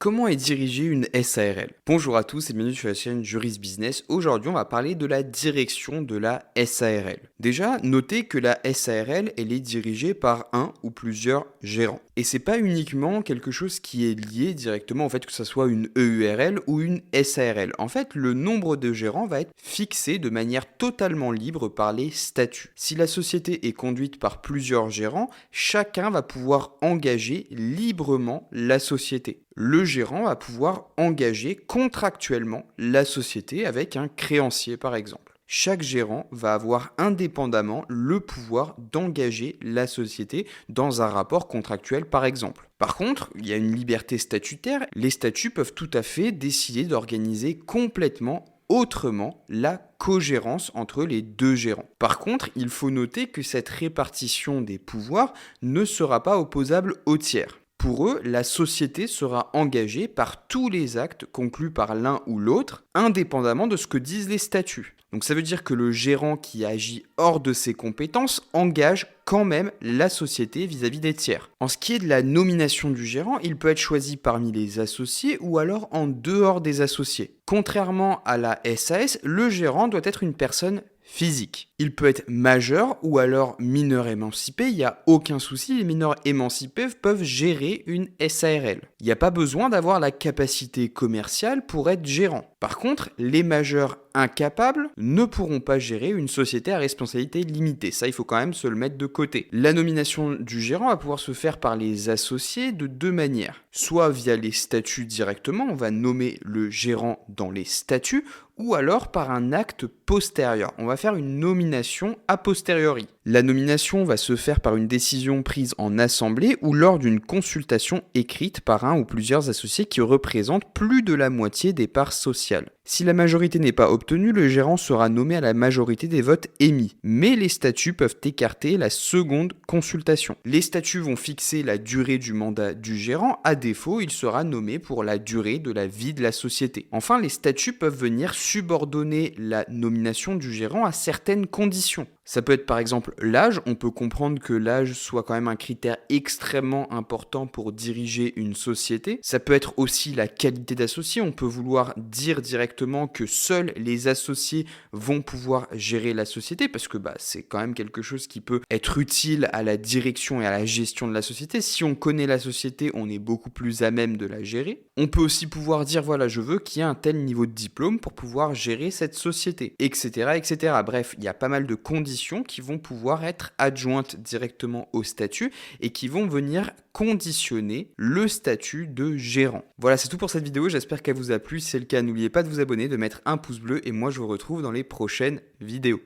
Comment est dirigée une SARL? Bonjour à tous et bienvenue sur la chaîne Juris Business. Aujourd'hui, on va parler de la direction de la SARL. Déjà, notez que la SARL, elle est dirigée par un ou plusieurs gérants. Et c'est pas uniquement quelque chose qui est lié directement au fait que ce soit une EURL ou une SARL. En fait, le nombre de gérants va être fixé de manière totalement libre par les statuts. Si la société est conduite par plusieurs gérants, chacun va pouvoir engager librement la société. Le gérant va pouvoir engager contractuellement la société avec un créancier par exemple. Chaque gérant va avoir indépendamment le pouvoir d'engager la société dans un rapport contractuel par exemple. Par contre, il y a une liberté statutaire, les statuts peuvent tout à fait décider d'organiser complètement autrement la cogérance entre les deux gérants. Par contre, il faut noter que cette répartition des pouvoirs ne sera pas opposable aux tiers. Pour eux, la société sera engagée par tous les actes conclus par l'un ou l'autre, indépendamment de ce que disent les statuts. Donc ça veut dire que le gérant qui agit hors de ses compétences engage quand même la société vis-à-vis des tiers. En ce qui est de la nomination du gérant, il peut être choisi parmi les associés ou alors en dehors des associés. Contrairement à la SAS, le gérant doit être une personne physique. Il peut être majeur ou alors mineur émancipé, il n'y a aucun souci, les mineurs émancipés peuvent gérer une SARL. Il n'y a pas besoin d'avoir la capacité commerciale pour être gérant. Par contre, les majeurs incapables ne pourront pas gérer une société à responsabilité limitée. Ça, il faut quand même se le mettre de côté. La nomination du gérant va pouvoir se faire par les associés de deux manières. Soit via les statuts directement, on va nommer le gérant dans les statuts, ou alors par un acte postérieur. On va faire une nomination a posteriori. La nomination va se faire par une décision prise en assemblée ou lors d'une consultation écrite par un ou plusieurs associés qui représentent plus de la moitié des parts sociales. Si la majorité n'est pas obtenue, le gérant sera nommé à la majorité des votes émis. Mais les statuts peuvent écarter la seconde consultation. Les statuts vont fixer la durée du mandat du gérant. À défaut, il sera nommé pour la durée de la vie de la société. Enfin, les statuts peuvent venir subordonner la nomination du gérant à certaines conditions. Ça peut être par exemple l'âge, on peut comprendre que l'âge soit quand même un critère extrêmement important pour diriger une société. Ça peut être aussi la qualité d'associé, on peut vouloir dire directement que seuls les associés vont pouvoir gérer la société parce que c'est quand même quelque chose qui peut être utile à la direction et à la gestion de la société. Si on connaît la société, on est beaucoup plus à même de la gérer. On peut aussi pouvoir dire voilà, je veux qu'il y ait un tel niveau de diplôme pour pouvoir gérer cette société, etc., etc. Bref, il y a pas mal de conditions qui vont pouvoir être adjointes directement au statut et qui vont venir conditionner le statut de gérant. Voilà, c'est tout pour cette vidéo, j'espère qu'elle vous a plu. Si c'est le cas, n'oubliez pas de vous abonner, de mettre un pouce bleu et moi je vous retrouve dans les prochaines vidéos.